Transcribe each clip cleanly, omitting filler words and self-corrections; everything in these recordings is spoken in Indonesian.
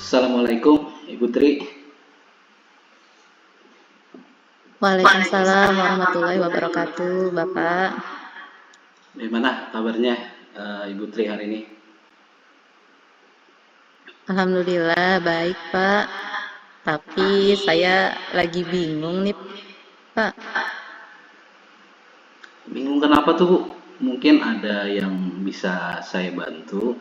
Assalamualaikum Ibu Tri. Waalaikumsalam warahmatullahi wabarakatuh, Bapak. Bagaimana kabarnya Ibu Tri hari ini? Alhamdulillah baik, Pak. Tapi saya lagi bingung nih, Pak. Bingung kenapa tuh Bu? Mungkin ada yang bisa saya bantu.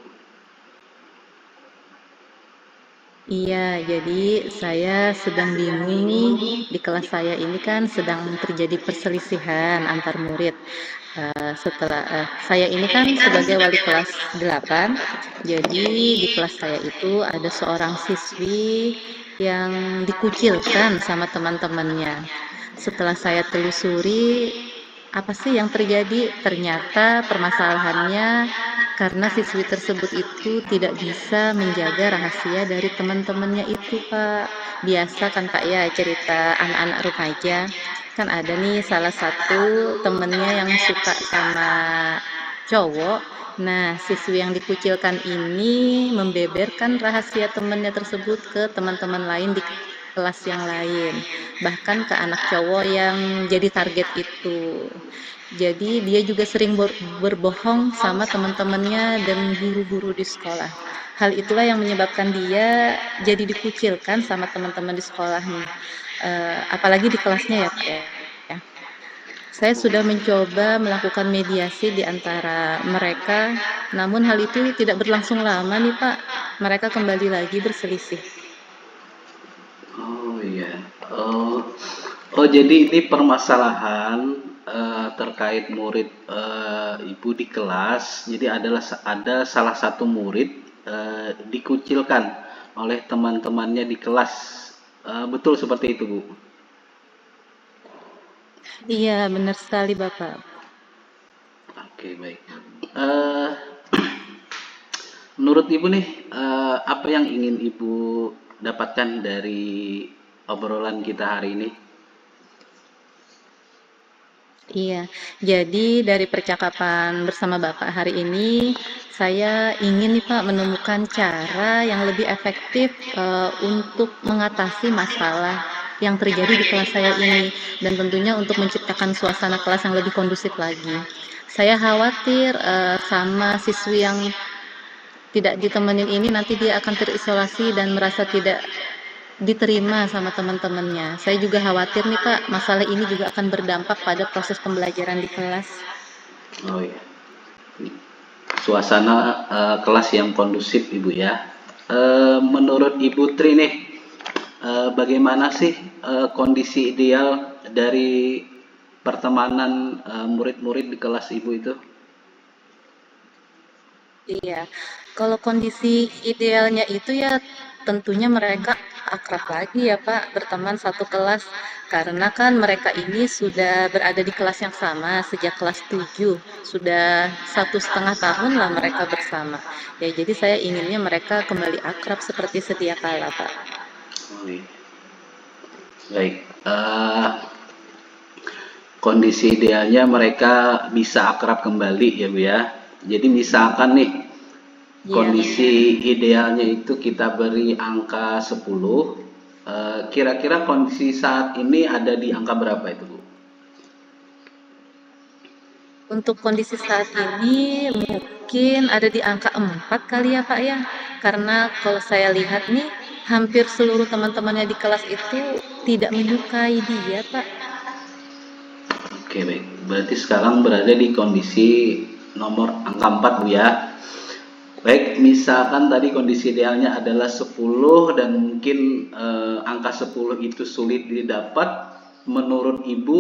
Iya, jadi saya sedang bingung nih. Di kelas saya ini kan sedang terjadi perselisihan antar murid. Saya ini kan sebagai wali kelas 8, jadi di kelas saya itu ada seorang siswi yang dikucilkan sama teman-temannya. Setelah saya telusuri, apa sih yang terjadi? Ternyata permasalahannya karena siswi tersebut itu tidak bisa menjaga rahasia dari teman-temannya itu, Pak. Biasa kan, Pak, ya, cerita anak-anak remaja. Kan ada nih salah satu temennya yang suka sama cowok. Nah, siswi yang dikucilkan ini membeberkan rahasia temannya tersebut ke teman-teman lain di kelas yang lain, bahkan ke anak cowok yang jadi target itu. Jadi dia juga sering berbohong sama teman-temannya dan guru-guru di sekolah. Hal itulah yang menyebabkan dia jadi dikucilkan sama teman-teman di sekolah nih. Apalagi di kelasnya ya, Pak, ya. Saya sudah mencoba melakukan mediasi di antara mereka, namun hal itu tidak berlangsung lama nih, Pak. Mereka kembali lagi berselisih. Oh iya. Oh, oh jadi ini permasalahan terkait murid Ibu di kelas. Jadi ada salah satu murid dikucilkan oleh teman-temannya di kelas. Betul seperti itu Bu. Iya, benar sekali, Bapak. Oke baik. Eh, Menurut Ibu nih, apa yang ingin Ibu dapatkan dari obrolan kita hari ini? Iya, jadi dari percakapan bersama Bapak hari ini, saya ingin nih Pak menemukan cara yang lebih efektif untuk mengatasi masalah yang terjadi di kelas saya ini, dan tentunya untuk menciptakan suasana kelas yang lebih kondusif lagi. Saya khawatir sama siswi yang tidak ditemenin ini nanti dia akan terisolasi dan merasa tidak diterima sama teman-temannya. Saya juga khawatir nih Pak, masalah ini juga akan berdampak pada proses pembelajaran di kelas. Oh iya, suasana kelas yang kondusif Ibu ya. Menurut Ibu Tri nih, bagaimana sih kondisi ideal dari pertemanan murid-murid di kelas Ibu itu? Iya, kalau kondisi idealnya itu ya tentunya mereka akrab lagi ya Pak, berteman satu kelas. Karena kan mereka ini sudah berada di kelas yang sama sejak kelas 7, sudah 1,5 tahun lah mereka bersama. Ya, jadi saya inginnya mereka kembali akrab seperti sedia kala, Pak. Oh iya. Baik, kondisi idealnya mereka bisa akrab kembali ya Bu ya. Jadi misalkan nih, Iya, kondisi benar. idealnya itu kita beri angka 10, kira-kira kondisi saat ini ada di angka berapa itu Bu? Untuk kondisi saat ini mungkin ada di angka 4 kali ya Pak ya. Karena kalau saya lihat nih, hampir seluruh teman-temannya di kelas itu tidak menyukai dia Pak. Oke baik, berarti sekarang berada di kondisi nomor angka 4 Bu ya. Baik, misalkan tadi kondisi idealnya adalah 10 dan mungkin angka 10 itu sulit didapat. Menurut Ibu,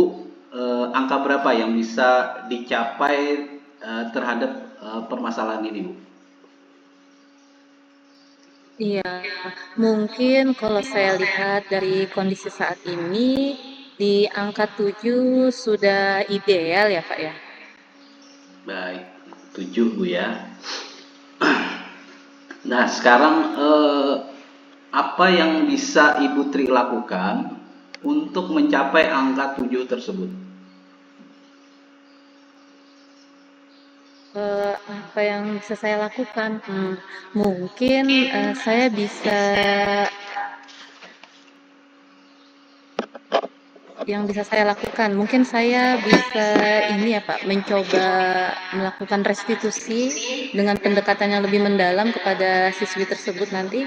angka berapa yang bisa dicapai terhadap permasalahan ini, Bu? Iya, mungkin kalau saya lihat dari kondisi saat ini, di angka 7 sudah ideal ya, Pak, ya? Baik, 7 Bu ya. Nah, sekarang apa yang bisa Ibu Tri lakukan untuk mencapai angka 7 tersebut? Apa yang bisa saya lakukan? Mungkin, saya bisa yang bisa saya lakukan, mungkin saya bisa ini ya Pak, mencoba melakukan restitusi dengan pendekatan yang lebih mendalam kepada siswi tersebut nanti,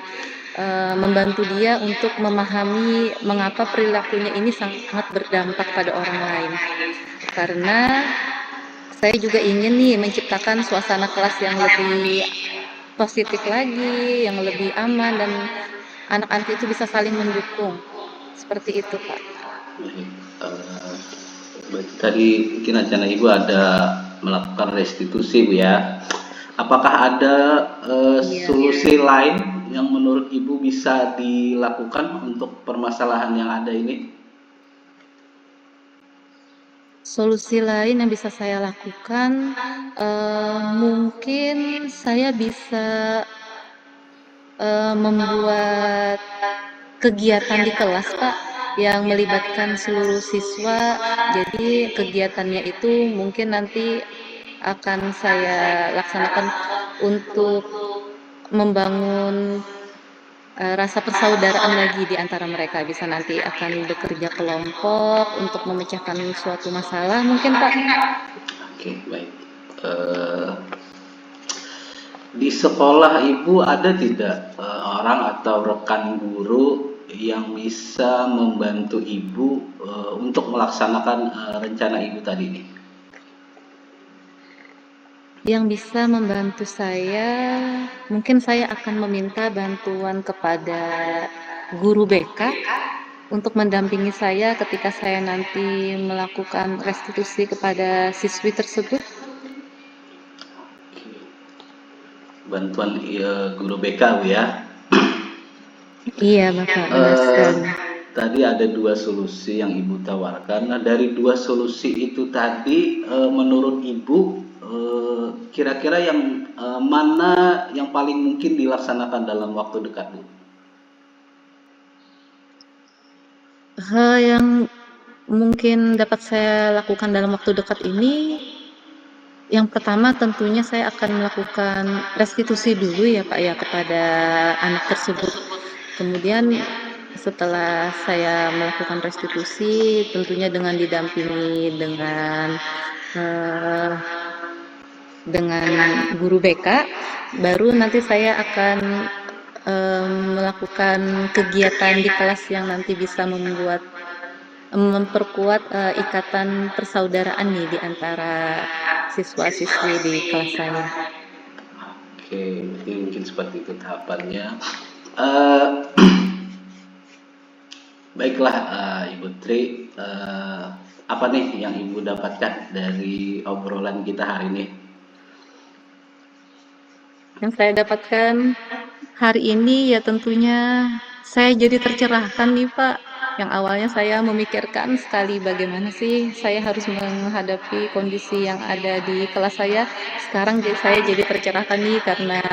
membantu dia untuk memahami mengapa perilakunya ini sangat berdampak pada orang lain. Karena saya juga ingin nih menciptakan suasana kelas yang lebih positif lagi, yang lebih aman dan anak-anak itu bisa saling mendukung. Seperti itu, Pak. Eh, Berarti tadi mungkin rencana Ibu ada melakukan restitusi Bu ya. Apakah ada Iya. solusi lain yang menurut Ibu bisa dilakukan untuk permasalahan yang ada ini? Solusi lain yang bisa saya lakukan, mungkin saya bisa, membuat kegiatan di kelas, Pak, yang melibatkan seluruh siswa. Jadi kegiatannya itu mungkin nanti akan saya laksanakan untuk membangun, rasa persaudaraan lagi di antara mereka. Bisa nanti akan bekerja kelompok untuk memecahkan suatu masalah mungkin, Pak? Oke, baik. Eh, di sekolah Ibu ada tidak orang atau rekan guru yang bisa membantu Ibu untuk melaksanakan rencana Ibu tadi ini? Yang bisa membantu saya, mungkin saya akan meminta bantuan kepada guru BK untuk mendampingi saya ketika saya nanti melakukan restitusi kepada siswi tersebut. Bantuan guru BK Bu ya. Iya, Bapak, benar Eh, sekali. Tadi ada dua solusi yang Ibu tawarkan. Nah, dari dua solusi itu tadi, menurut Ibu, kira-kira yang mana yang paling mungkin dilaksanakan dalam waktu dekat, Bu? Hal yang mungkin dapat saya lakukan dalam waktu dekat ini, yang pertama tentunya saya akan melakukan restitusi dulu ya Pak ya kepada anak tersebut. Kemudian setelah saya melakukan restitusi, tentunya dengan didampingi eh, dengan guru BK, baru nanti saya akan melakukan kegiatan di kelas yang nanti bisa memperkuat ikatan persaudaraan nih di antara siswa-siswi di kelas saya. Oke, berarti mungkin seperti itu tahapannya. Eh, Baiklah, Ibu Tri, apa nih yang Ibu dapatkan dari obrolan kita hari ini? Yang saya dapatkan hari ini ya tentunya saya jadi tercerahkan nih Pak. Yang awalnya saya memikirkan sekali bagaimana sih saya harus menghadapi kondisi yang ada di kelas saya. Sekarang saya jadi tercerahkan nih karena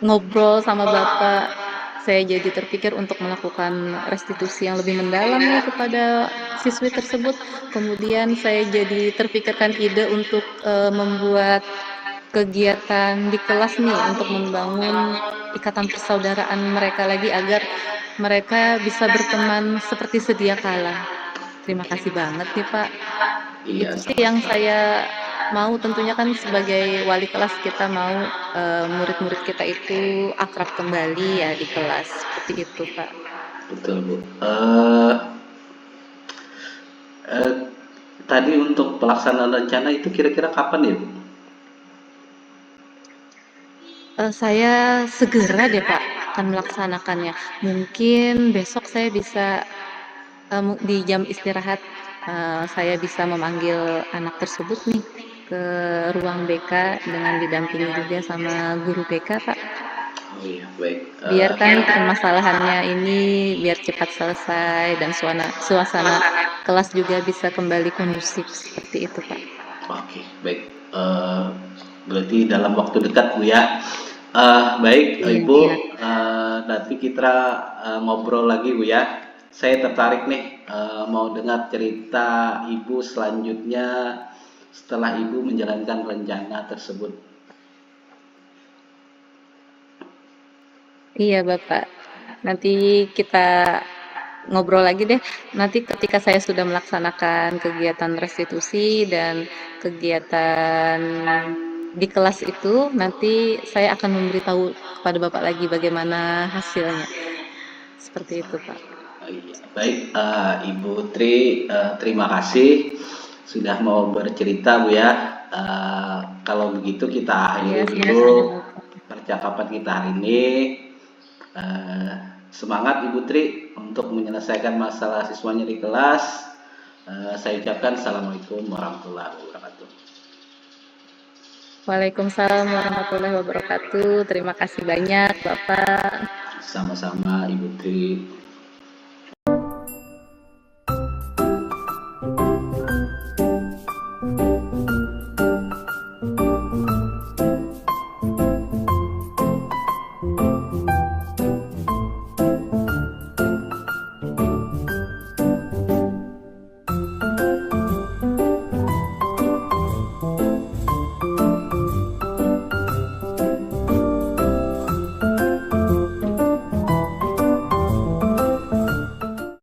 ngobrol sama Bapak. Saya jadi terpikir untuk melakukan restitusi yang lebih mendalam nih kepada siswi tersebut. Kemudian saya jadi terpikirkan ide untuk membuat kegiatan di kelas nih untuk membangun ikatan persaudaraan mereka lagi agar mereka bisa berteman seperti sedia kala. Terima kasih banget nih Pak. Iya, Itu sih yang sama-sama. saya mau, tentunya kan sebagai wali kelas kita mau murid-murid kita itu akrab kembali ya di kelas. Seperti itu Pak. Betul, Bu. Eh, eh, Tadi untuk pelaksanaan rencana itu kira-kira kapan ya, Bu? Saya segera deh Pak akan melaksanakannya. Mungkin besok saya bisa di jam istirahat, saya bisa memanggil anak tersebut nih ke ruang BK dengan didampingi juga sama guru BK, Pak. Oh iya, baik. Biarkan permasalahannya ini biar cepat selesai dan suasana kelas juga bisa kembali kondusif seperti itu, Pak. Oke, baik. Berarti dalam waktu dekat Bu ya. Baik, Iya, Ibu, benar. nanti kita ngobrol lagi Bu ya. Saya tertarik nih mau dengar cerita Ibu selanjutnya setelah Ibu menjalankan rencana tersebut. Iya, Bapak. Nanti kita ngobrol lagi deh. Nanti ketika saya sudah melaksanakan kegiatan restitusi dan kegiatan di kelas itu, nanti saya akan memberitahu kepada Bapak lagi bagaimana hasilnya. Seperti itu, Pak. Iya, baik, Ibu Tri, terima kasih sudah mau bercerita Bu ya. Kalau begitu kita Iya, akhiri dulu sama-sama, Bapak. percakapan kita hari ini. Eh, Semangat Ibu Tri untuk menyelesaikan masalah siswanya di kelas. Saya ucapkan Assalamualaikum warahmatullahi wabarakatuh. Waalaikumsalam warahmatullahi wabarakatuh. Terima kasih banyak, Bapak. Sama-sama Ibu Tri.